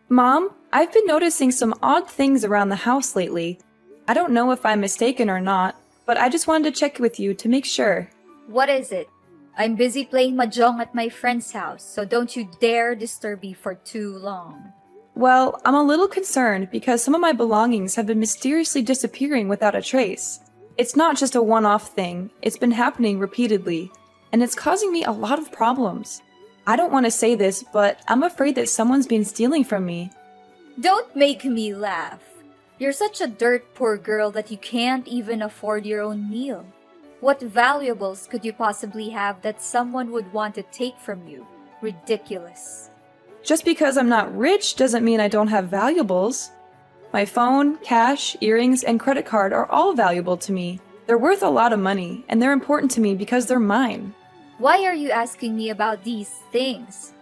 Mom, I've been noticing some odd things around the house lately. I don't know if I'm mistaken or not, but I just wanted to check with you to make sure. What is it? I'm busy playing mahjong at my friend's house, so don't you dare disturb me for too long. Well, I'm a little concerned because some of my belongings have been mysteriously disappearing without a trace. It's not just a one-off thing, it's been happening repeatedly, and it's causing me a lot of problems. I don't want to say this, but I'm afraid that someone's been stealing from me. Don't make me laugh. You're such a dirt poor girl that you can't even afford your own meal. What valuables could you possibly have that someone would want to take from you? Ridiculous. Just because I'm not rich doesn't mean I don't have valuables. My phone, cash, earrings, and credit card are all valuable to me. They're worth a lot of money, and they're important to me because they're mine. Why are you asking me about these things?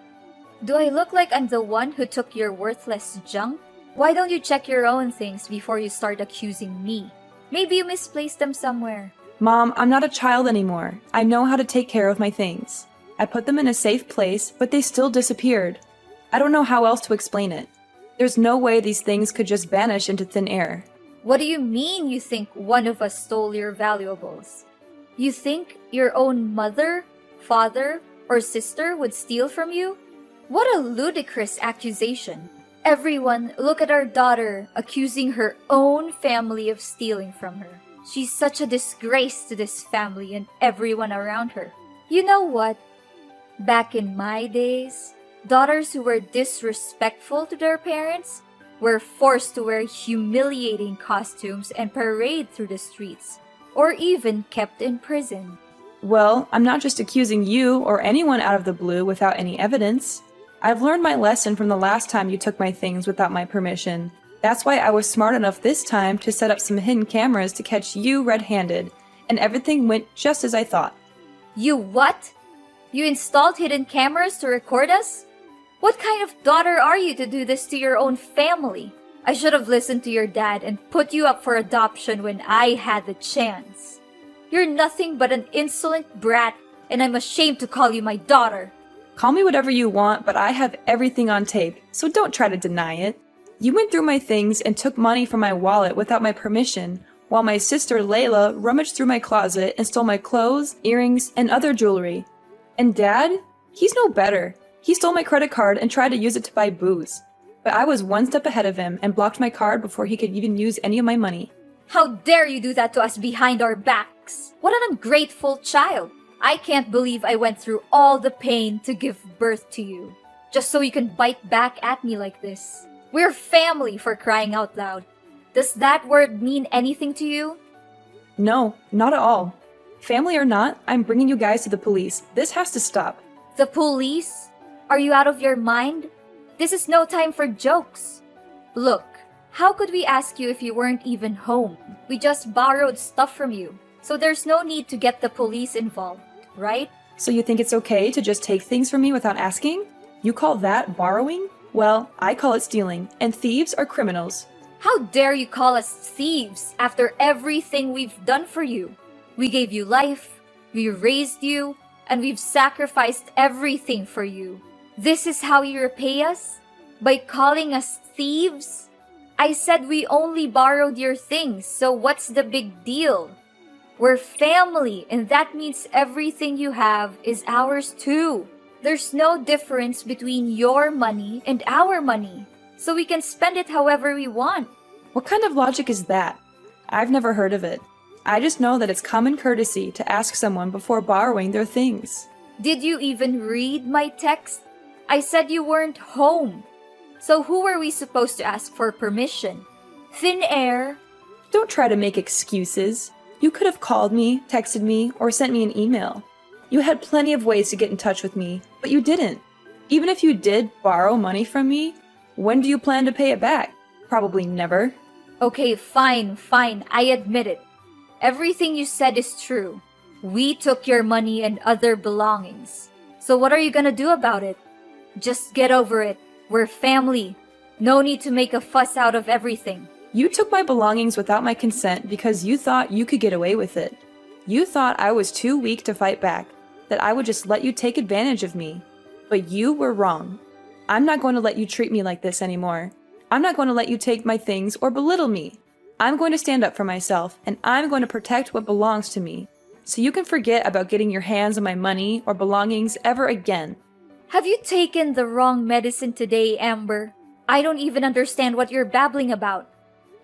Do I look like I'm the one who took your worthless junk? Why don't you check your own things before you start accusing me? Maybe you misplaced them somewhere. Mom, I'm not a child anymore. I know how to take care of my things. I put them in a safe place, but they still disappeared. I don't know how else to explain it. There's no way these things could just vanish into thin air. What do you mean you think one of us stole your valuables? You think your own mother, father, or sister would steal from you? What a ludicrous accusation. Everyone, look at our daughter accusing her own family of stealing from her. She's such a disgrace to this family and everyone around her. You know what? Back in my days, daughters who were disrespectful to their parents were forced to wear humiliating costumes and parade through the streets, or even kept in prison. Well, I'm not just accusing you or anyone out of the blue without any evidence. I've learned my lesson from the last time you took my things without my permission. That's why I was smart enough this time to set up some hidden cameras to catch you red-handed, and everything went just as I thought. You what? You installed hidden cameras to record us? What kind of daughter are you to do this to your own family? I should have listened to your dad and put you up for adoption when I had the chance. You're nothing but an insolent brat, and I'm ashamed to call you my daughter. Call me whatever you want, but I have everything on tape, so don't try to deny it. You went through my things and took money from my wallet without my permission, while my sister Layla rummaged through my closet and stole my clothes, earrings, and other jewelry. And Dad? He's no better. He stole my credit card and tried to use it to buy booze. But I was one step ahead of him and blocked my card before he could even use any of my money. How dare you do that to us behind our backs? What an ungrateful child. I can't believe I went through all the pain to give birth to you, just so you can bite back at me like this. We're family, for crying out loud. Does that word mean anything to you? No, not at all. Family or not, I'm bringing you guys to the police. This has to stop. The police? Are you out of your mind? This is no time for jokes. Look, how could we ask you if you weren't even home? We just borrowed stuff from you, so there's no need to get the police involved, right? So you think it's okay to just take things from me without asking? You call that borrowing? Well, I call it stealing, and thieves are criminals. How dare you call us thieves after everything we've done for you? We gave you life, we raised you, and we've sacrificed everything for you. This is how you repay us? By calling us thieves? I said we only borrowed your things, so what's the big deal? We're family, and that means everything you have is ours too. There's no difference between your money and our money, so we can spend it however we want. What kind of logic is that? I've never heard of it. I just know that it's common courtesy to ask someone before borrowing their things. Did you even read my text? I said you weren't home. So who were we supposed to ask for permission? Thin air? Don't try to make excuses. You could have called me, texted me, or sent me an email. You had plenty of ways to get in touch with me, but you didn't. Even if you did borrow money from me, when do you plan to pay it back? Probably never. Okay, fine, I admit it. Everything you said is true. We took your money and other belongings. So what are you gonna do about it? Just get over it. We're family. No need to make a fuss out of everything. You took my belongings without my consent because you thought you could get away with it. You thought I was too weak to fight back, that I would just let you take advantage of me. But you were wrong. I'm not going to let you treat me like this anymore. I'm not going to let you take my things or belittle me. I'm going to stand up for myself, and I'm going to protect what belongs to me. So you can forget about getting your hands on my money or belongings ever again. Have you taken the wrong medicine today, Amber? I don't even understand what you're babbling about.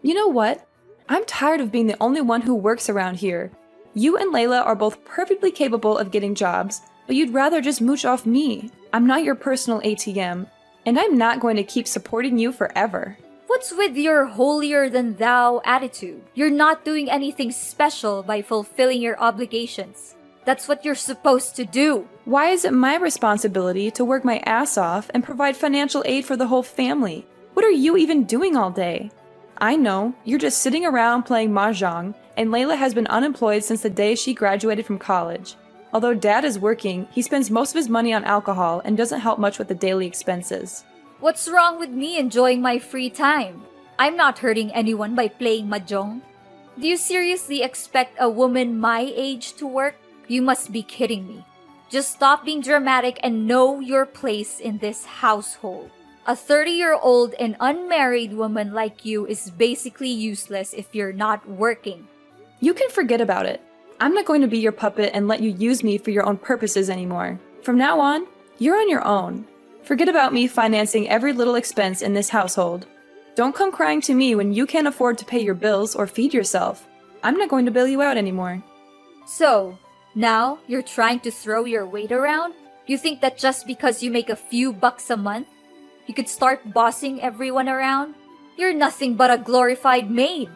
You know what? I'm tired of being the only one who works around here. You and Layla are both perfectly capable of getting jobs, but you'd rather just mooch off me. I'm not your personal ATM, and I'm not going to keep supporting you forever. What's with your holier-than-thou attitude? You're not doing anything special by fulfilling your obligations. That's what you're supposed to do. Why is it my responsibility to work my ass off and provide financial aid for the whole family? What are you even doing all day? I know, you're just sitting around playing mahjong, and Layla has been unemployed since the day she graduated from college. Although Dad is working, he spends most of his money on alcohol and doesn't help much with the daily expenses. What's wrong with me enjoying my free time? I'm not hurting anyone by playing mahjong. Do you seriously expect a woman my age to work? You must be kidding me. Just stop being dramatic and know your place in this household. A 30-year-old and unmarried woman like you is basically useless if you're not working. You can forget about it. I'm not going to be your puppet and let you use me for your own purposes anymore. From now on, you're on your own. Forget about me financing every little expense in this household. Don't come crying to me when you can't afford to pay your bills or feed yourself. I'm not going to bail you out anymore. So, now you're trying to throw your weight around? You think that just because you make a few bucks a month, you could start bossing everyone around? You're nothing but a glorified maid,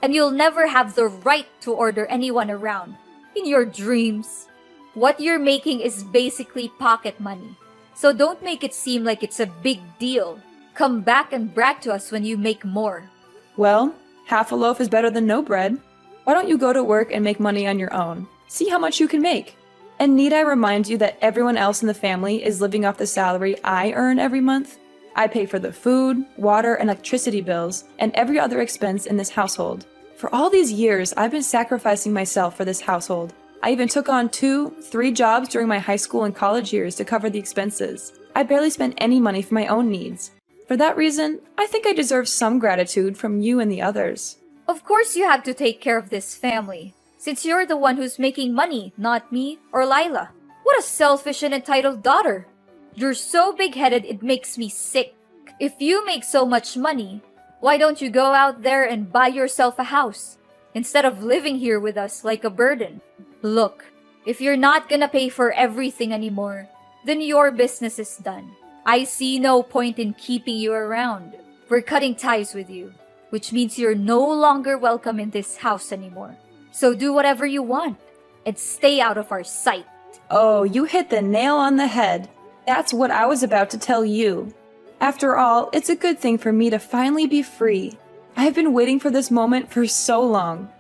and you'll never have the right to order anyone around. In your dreams. What you're making is basically pocket money. So don't make it seem like it's a big deal. Come back and brag to us when you make more. Well, half a loaf is better than no bread. Why don't you go to work and make money on your own? See how much you can make. And need I remind you that everyone else in the family is living off the salary I earn every month? I pay for the food, water, and electricity bills, and every other expense in this household. For all these years, I've been sacrificing myself for this household. I even took on 2-3 jobs during my high school and college years to cover the expenses. I barely spent any money for my own needs. For that reason, I think I deserve some gratitude from you and the others. Of course you have to take care of this family, since you're the one who's making money, not me or Lila. What a selfish and entitled daughter. You're so big-headed it makes me sick. If you make so much money, why don't you go out there and buy yourself a house, instead of living here with us like a burden? Look, if you're not gonna pay for everything anymore, then your business is done. I see no point in keeping you around. We're cutting ties with you, which means you're no longer welcome in this house anymore. So do whatever you want, and stay out of our sight. Oh, you hit the nail on the head. That's what I was about to tell you. After all, it's a good thing for me to finally be free. I have been waiting for this moment for so long.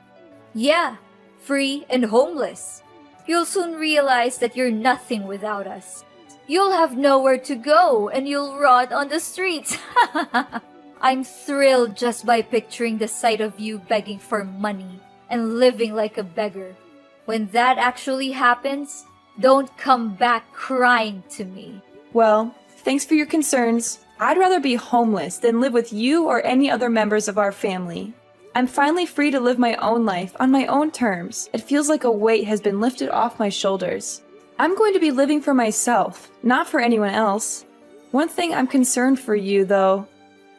Yeah, free and homeless. You'll soon realize that you're nothing without us. You'll have nowhere to go and you'll rot on the streets. I'm thrilled just by picturing the sight of you begging for money and living like a beggar. When that actually happens, don't come back crying to me. Well, thanks for your concerns. I'd rather be homeless than live with you or any other members of our family. I'm finally free to live my own life on my own terms. It feels like a weight has been lifted off my shoulders. I'm going to be living for myself, not for anyone else. One thing I'm concerned for you, though.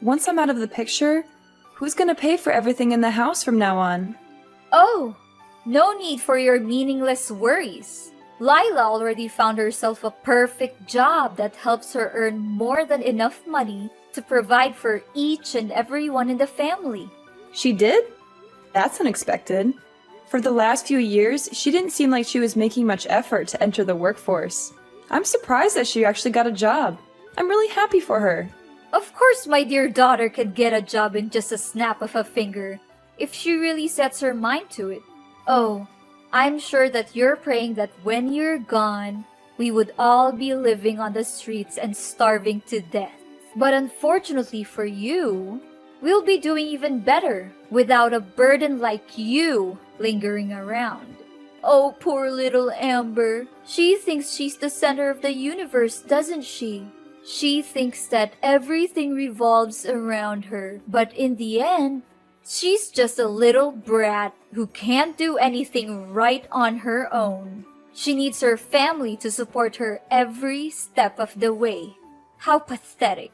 Once I'm out of the picture, who's going to pay for everything in the house from now on? Oh, no need for your meaningless worries. Lila already found herself a perfect job that helps her earn more than enough money to provide for each and everyone in the family. She did? That's unexpected. For the last few years, she didn't seem like she was making much effort to enter the workforce. I'm surprised that she actually got a job. I'm really happy for her. Of course my dear daughter could get a job in just a snap of a finger, if she really sets her mind to it. Oh, I'm sure that you're praying that when you're gone, we would all be living on the streets and starving to death. But unfortunately for you, we'll be doing even better without a burden like you lingering around. Oh, poor little Amber. She thinks she's the center of the universe, doesn't she? She thinks that everything revolves around her, but in the end, she's just a little brat who can't do anything right on her own. She needs her family to support her every step of the way. How pathetic.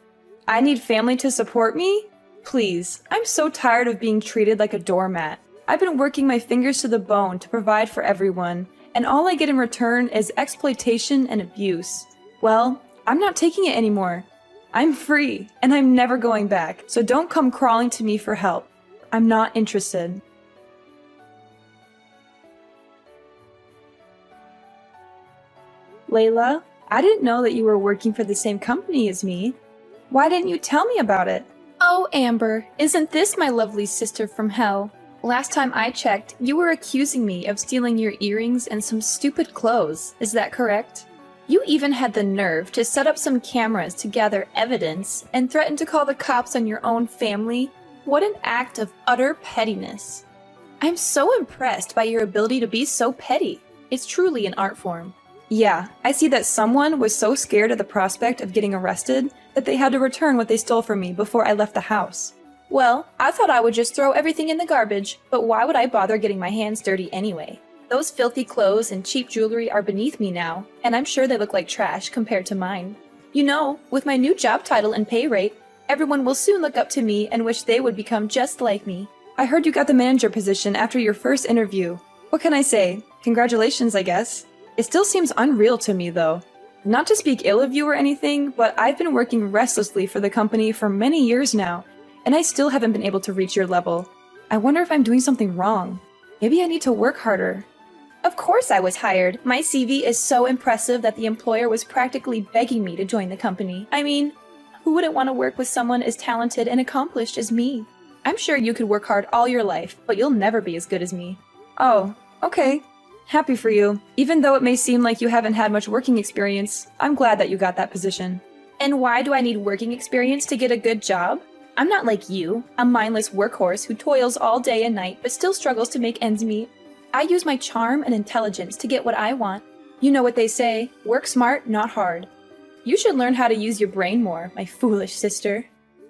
I need family to support me? Please, I'm so tired of being treated like a doormat. I've been working my fingers to the bone to provide for everyone, and all I get in return is exploitation and abuse. Well, I'm not taking it anymore. I'm free, and I'm never going back, so don't come crawling to me for help. I'm not interested. Layla, I didn't know that you were working for the same company as me. Why didn't you tell me about it? Oh, Amber, isn't this my lovely sister from hell? Last time I checked, you were accusing me of stealing your earrings and some stupid clothes. Is that correct? You even had the nerve to set up some cameras to gather evidence and threaten to call the cops on your own family? What an act of utter pettiness. I'm so impressed by your ability to be so petty. It's truly an art form. Yeah, I see that someone was so scared of the prospect of getting arrested that they had to return what they stole from me before I left the house. Well, I thought I would just throw everything in the garbage, but why would I bother getting my hands dirty anyway? Those filthy clothes and cheap jewelry are beneath me now, and I'm sure they look like trash compared to mine. You know, with my new job title and pay rate, everyone will soon look up to me and wish they would become just like me. I heard you got the manager position after your first interview. What can I say? Congratulations, I guess. It still seems unreal to me, though. Not to speak ill of you or anything, but I've been working restlessly for the company for many years now, and I still haven't been able to reach your level. I wonder if I'm doing something wrong. Maybe I need to work harder. Of course I was hired. My CV is so impressive that the employer was practically begging me to join the company. I mean, who wouldn't want to work with someone as talented and accomplished as me? I'm sure you could work hard all your life, but you'll never be as good as me. Oh, okay. Happy for you. Even though it may seem like you haven't had much working experience, I'm glad that you got that position. And why do I need working experience to get a good job? I'm not like you, a mindless workhorse who toils all day and night but still struggles to make ends meet. I use my charm and intelligence to get what I want. You know what they say, work smart, not hard. You should learn how to use your brain more, my foolish sister.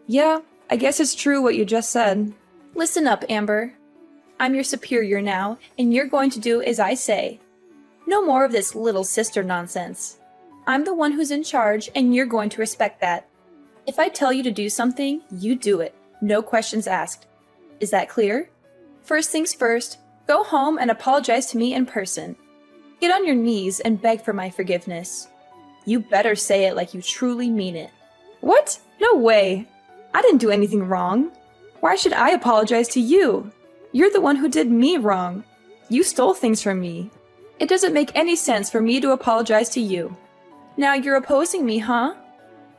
Yeah, I guess it's true what you just said. Listen up, Amber. I'm your superior now, and you're going to do as I say. No more of this little sister nonsense. I'm the one who's in charge, and you're going to respect that. If I tell you to do something, you do it. No questions asked. Is that clear? First things first, go home and apologize to me in person. Get on your knees and beg for my forgiveness. You better say it like you truly mean it. What? No way. I didn't do anything wrong. Why should I apologize to you? You're the one who did me wrong. You stole things from me. It doesn't make any sense for me to apologize to you. Now you're opposing me, huh?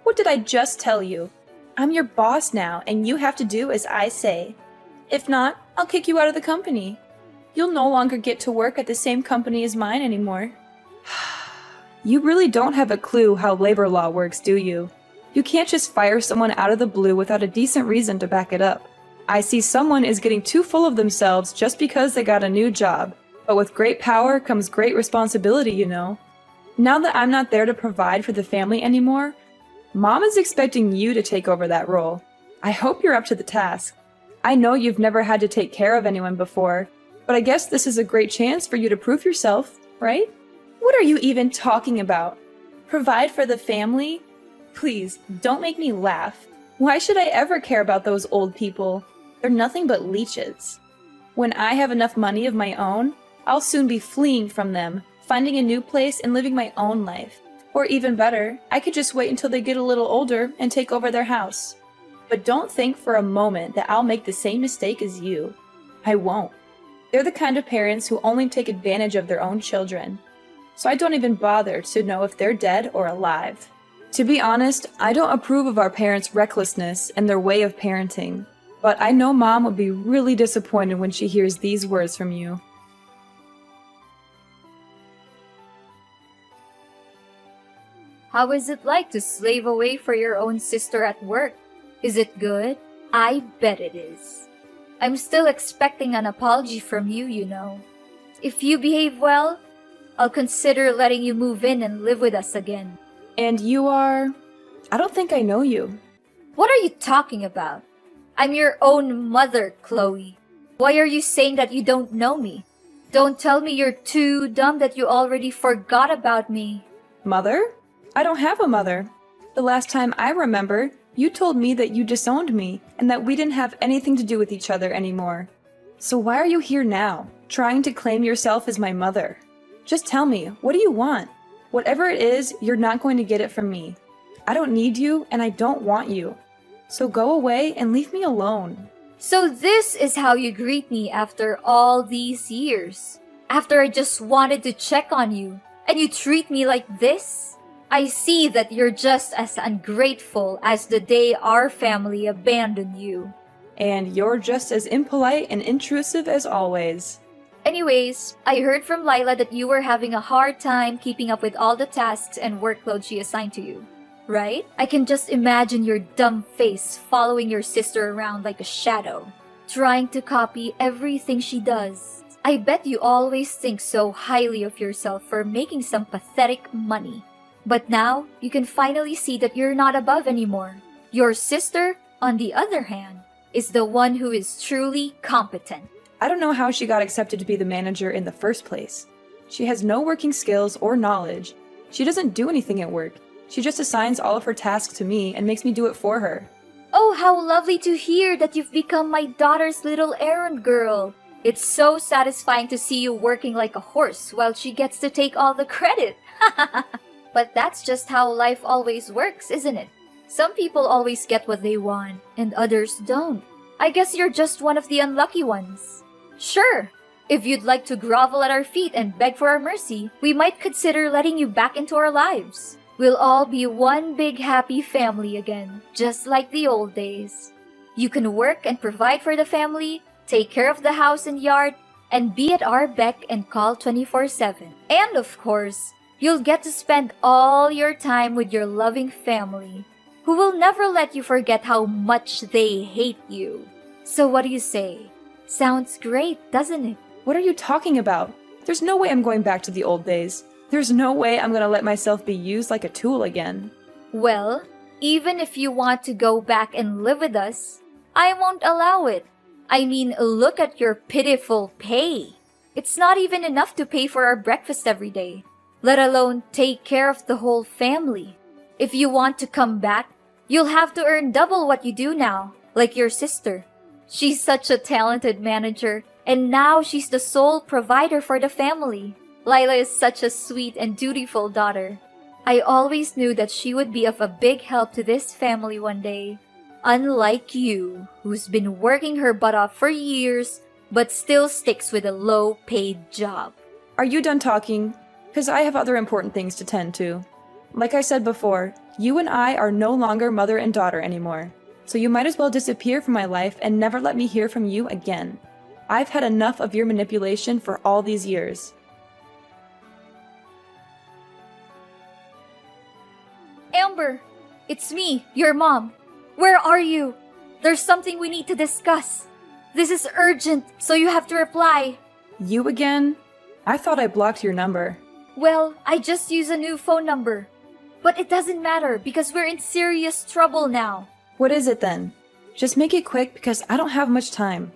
What did I just tell you? I'm your boss now, and you have to do as I say. If not, I'll kick you out of the company. You'll no longer get to work at the same company as mine anymore. You really don't have a clue how labor law works, do you? You can't just fire someone out of the blue without a decent reason to back it up. I see someone is getting too full of themselves just because they got a new job. But with great power comes great responsibility, you know. Now that I'm not there to provide for the family anymore, Mom is expecting you to take over that role. I hope you're up to the task. I know you've never had to take care of anyone before, but I guess this is a great chance for you to prove yourself, right? What are you even talking about? Provide for the family? Please, don't make me laugh. Why should I ever care about those old people? They're nothing but leeches. When I have enough money of my own, I'll soon be fleeing from them, finding a new place and living my own life. Or even better, I could just wait until they get a little older and take over their house. But don't think for a moment that I'll make the same mistake as you. I won't. They're the kind of parents who only take advantage of their own children. So I don't even bother to know if they're dead or alive. To be honest, I don't approve of our parents' recklessness and their way of parenting. But I know Mom will be really disappointed when she hears these words from you. How is it like to slave away for your own sister at work? Is it good? I bet it is. I'm still expecting an apology from you, you know. If you behave well, I'll consider letting you move in and live with us again. And you are? I don't think I know you. What are you talking about? I'm your own mother, Chloe. Why are you saying that you don't know me? Don't tell me you're too dumb that you already forgot about me. Mother? I don't have a mother. The last time I remember, you told me that you disowned me and that we didn't have anything to do with each other anymore. So why are you here now, trying to claim yourself as my mother? Just tell me, what do you want? Whatever it is, you're not going to get it from me. I don't need you and I don't want you. So go away and leave me alone. So this is how you greet me after all these years? After I just wanted to check on you, and you treat me like this? I see that you're just as ungrateful as the day our family abandoned you. And you're just as impolite and intrusive as always. Anyways, I heard from Lila that you were having a hard time keeping up with all the tasks and workload she assigned to you. Right? I can just imagine your dumb face following your sister around like a shadow, trying to copy everything she does. I bet you always think so highly of yourself for making some pathetic money. But now, you can finally see that you're not above anymore. Your sister, on the other hand, is the one who is truly competent. I don't know how she got accepted to be the manager in the first place. She has no working skills or knowledge. She doesn't do anything at work. She just assigns all of her tasks to me and makes me do it for her. Oh, how lovely to hear that you've become my daughter's little errand girl. It's so satisfying to see you working like a horse while she gets to take all the credit. But that's just how life always works, isn't it? Some people always get what they want, and others don't. I guess you're just one of the unlucky ones. Sure, if you'd like to grovel at our feet and beg for our mercy, we might consider letting you back into our lives. We'll all be one big happy family again, just like the old days. You can work and provide for the family, take care of the house and yard, and be at our beck and call 24/7. And of course, you'll get to spend all your time with your loving family, who will never let you forget how much they hate you. So what do you say? Sounds great, doesn't it? What are you talking about? There's no way I'm going back to the old days. There's no way I'm gonna let myself be used like a tool again. Well, even if you want to go back and live with us, I won't allow it. I mean, look at your pitiful pay. It's not even enough to pay for our breakfast every day, let alone take care of the whole family. If you want to come back, you'll have to earn double what you do now, like your sister. She's such a talented manager, and now she's the sole provider for the family. Lila is such a sweet and dutiful daughter. I always knew that she would be of a big help to this family one day. Unlike you, who's been working her butt off for years, but still sticks with a low-paid job. Are you done talking? Because I have other important things to tend to. Like I said before, you and I are no longer mother and daughter anymore. So you might as well disappear from my life and never let me hear from you again. I've had enough of your manipulation for all these years. Amber, it's me, your mom. Where are you? There's something we need to discuss. This is urgent, so you have to reply. You again? I thought I blocked your number. Well, I just used a new phone number. But it doesn't matter because we're in serious trouble now. What is it then? Just make it quick because I don't have much time.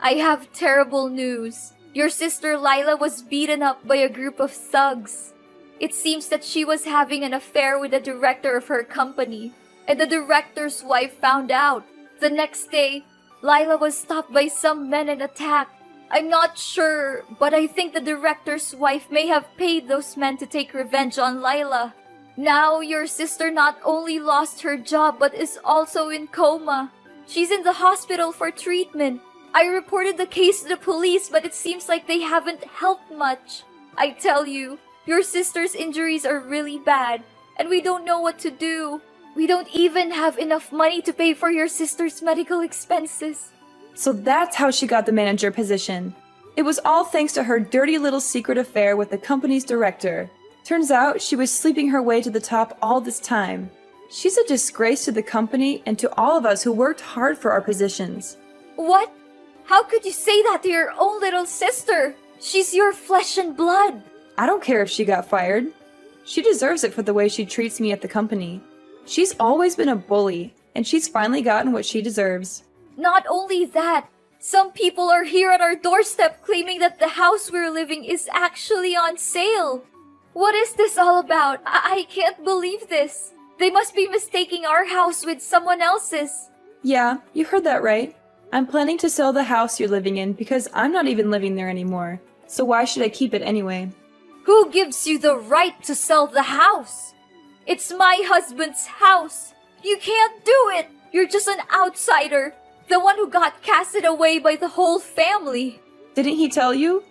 I have terrible news. Your sister Lila was beaten up by a group of thugs. It seems that she was having an affair with the director of her company, and the director's wife found out. The next day, Lila was stopped by some men and attacked. I'm not sure, but I think the director's wife may have paid those men to take revenge on Lila. Now your sister not only lost her job but is also in coma. She's in the hospital for treatment. I reported the case to the police, but it seems like they haven't helped much. I tell you, your sister's injuries are really bad, and we don't know what to do. We don't even have enough money to pay for your sister's medical expenses. So that's how she got the manager position. It was all thanks to her dirty little secret affair with the company's director. Turns out she was sleeping her way to the top all this time. She's a disgrace to the company and to all of us who worked hard for our positions. What? How could you say that to your own little sister? She's your flesh and blood. I don't care if she got fired. She deserves it for the way she treats me at the company. She's always been a bully, and she's finally gotten what she deserves. Not only that, some people are here at our doorstep claiming that the house we're living is actually on sale. What is this all about? I can't believe this. They must be mistaking our house with someone else's. Yeah, you heard that right. I'm planning to sell the house you're living in because I'm not even living there anymore. So why should I keep it anyway? Who gives you the right to sell the house? It's my husband's house. You can't do it. You're just an outsider. The one who got casted away by the whole family. Didn't he tell you?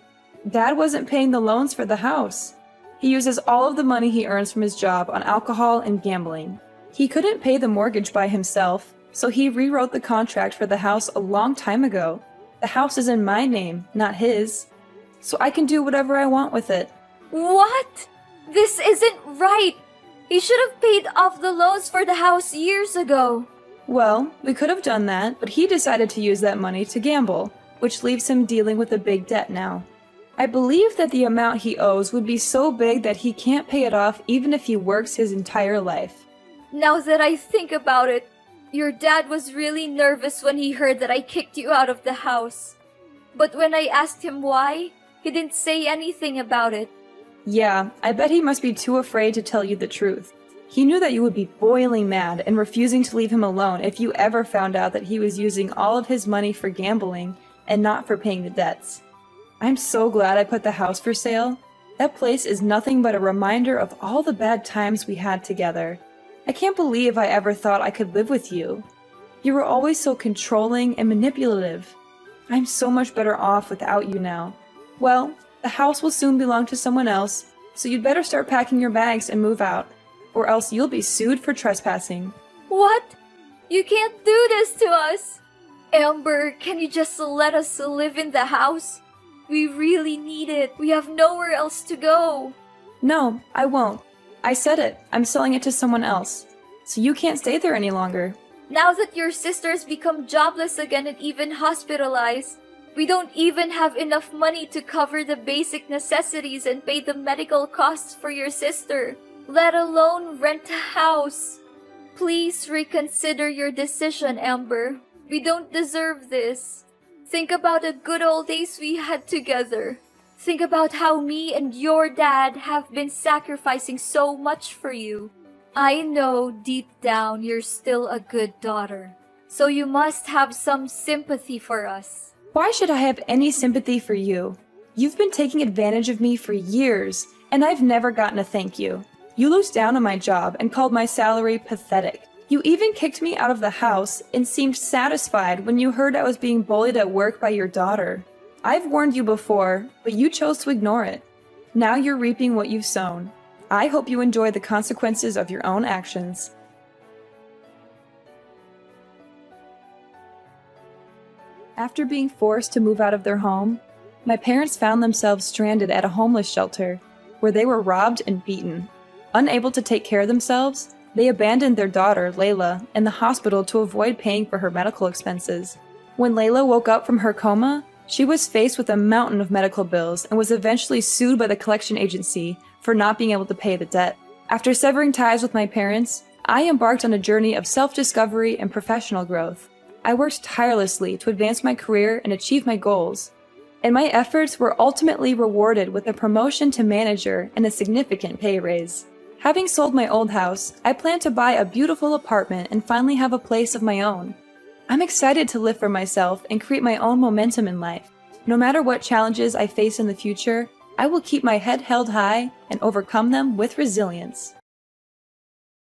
Dad wasn't paying the loans for the house. He uses all of the money he earns from his job on alcohol and gambling. He couldn't pay the mortgage by himself, so he rewrote the contract for the house a long time ago. The house is in my name, not his. So I can do whatever I want with it. What? This isn't right. He should have paid off the loans for the house years ago. Well, we could have done that, but he decided to use that money to gamble, which leaves him dealing with a big debt now. I believe that the amount he owes would be so big that he can't pay it off even if he works his entire life. Now that I think about it, your dad was really nervous when he heard that I kicked you out of the house. But when I asked him why, he didn't say anything about it. Yeah, I bet he must be too afraid to tell you the truth. He knew that you would be boiling mad and refusing to leave him alone if you ever found out that he was using all of his money for gambling and not for paying the debts. I'm so glad I put the house for sale. That place is nothing but a reminder of all the bad times we had together. I can't believe I ever thought I could live with you. You were always so controlling and manipulative. I'm so much better off without you now. Well, the house will soon belong to someone else, so you'd better start packing your bags and move out, or else you'll be sued for trespassing. What? You can't do this to us! Amber, can you just let us live in the house? We really need it. We have nowhere else to go. No, I won't. I said it. I'm selling it to someone else. So you can't stay there any longer. Now that your sister's become jobless again and even hospitalized, we don't even have enough money to cover the basic necessities and pay the medical costs for your sister, let alone rent a house. Please reconsider your decision, Amber. We don't deserve this. Think about the good old days we had together. Think about how me and your dad have been sacrificing so much for you. I know deep down you're still a good daughter, so you must have some sympathy for us. Why should I have any sympathy for you? You've been taking advantage of me for years, and I've never gotten a thank you. You looked down on my job and called my salary pathetic. You even kicked me out of the house and seemed satisfied when you heard I was being bullied at work by your daughter. I've warned you before, but you chose to ignore it. Now you're reaping what you've sown. I hope you enjoy the consequences of your own actions. After being forced to move out of their home, my parents found themselves stranded at a homeless shelter, where they were robbed and beaten. Unable to take care of themselves, they abandoned their daughter, Layla, in the hospital to avoid paying for her medical expenses. When Layla woke up from her coma, she was faced with a mountain of medical bills and was eventually sued by the collection agency for not being able to pay the debt. After severing ties with my parents, I embarked on a journey of self-discovery and professional growth. I worked tirelessly to advance my career and achieve my goals, and my efforts were ultimately rewarded with a promotion to manager and a significant pay raise. Having sold my old house, I plan to buy a beautiful apartment and finally have a place of my own. I'm excited to live for myself and create my own momentum in life. No matter what challenges I face in the future, I will keep my head held high and overcome them with resilience.